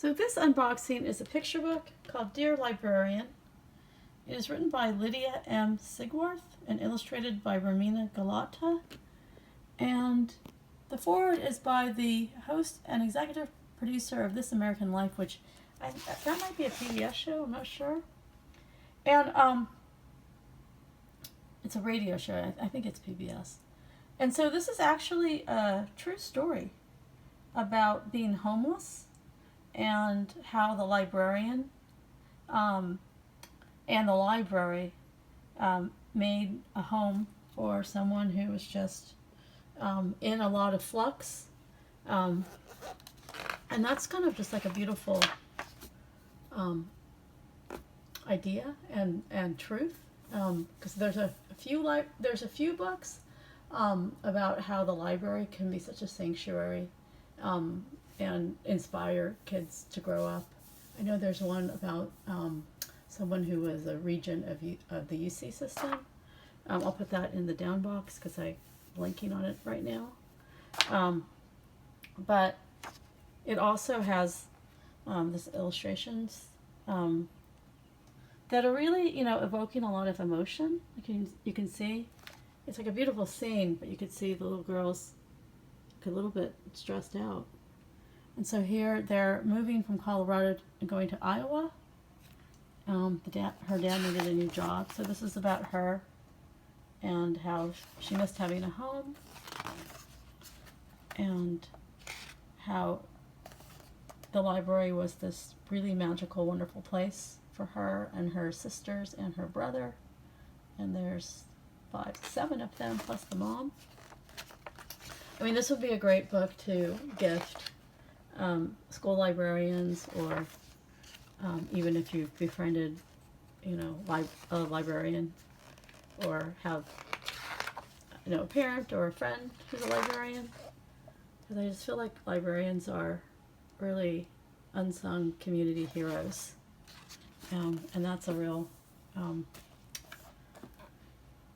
So this unboxing is a picture book called Dear Librarian. It is written by Lydia M. Sigwarth and illustrated by Romina Galotta. And the foreword is by the host and executive producer of This American Life, which that might be a PBS show, I'm not sure. And it's a radio show, I think it's PBS. And so this is actually a true story about being homeless and how the librarian and the library made a home for someone who was just in a lot of flux. And that's kind of just like a beautiful idea and truth, because there's a few books about how the library can be such a sanctuary and inspire kids to grow up. I know there's one about someone who was a regent of the UC system. I'll put that in the down box because I'm blanking on it right now. But it also has these illustrations that are really, evoking a lot of emotion. You can see, it's like a beautiful scene, but you could see the little girls a little bit stressed out. And so here they're moving from Colorado and going to Iowa. Her dad needed a new job, so this is about her and how she missed having a home and how the library was this really magical, wonderful place for her and her sisters and her brother. And there's 7 of them plus the mom. I mean, this would be a great book to gift school librarians, or even if you've befriended, a librarian, or have, a parent or a friend who's a librarian. Because I just feel like librarians are really unsung community heroes. And that's a real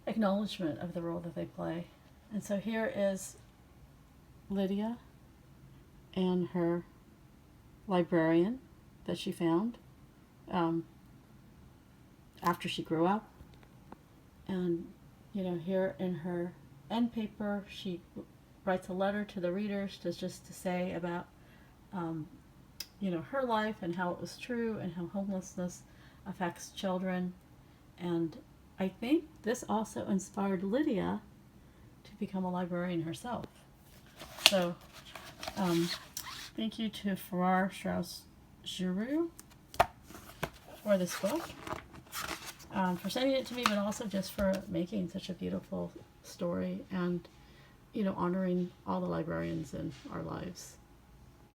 acknowledgement of the role that they play. And so here is Lydia and her librarian that she found after she grew up. And, here in her end paper, she writes a letter to the readers just to say about, her life and how it was true and how homelessness affects children. And I think this also inspired Lydia to become a librarian herself. So, thank you to Farrar Straus Giroux for this book, for sending it to me, but also just for making such a beautiful story and, honoring all the librarians in our lives.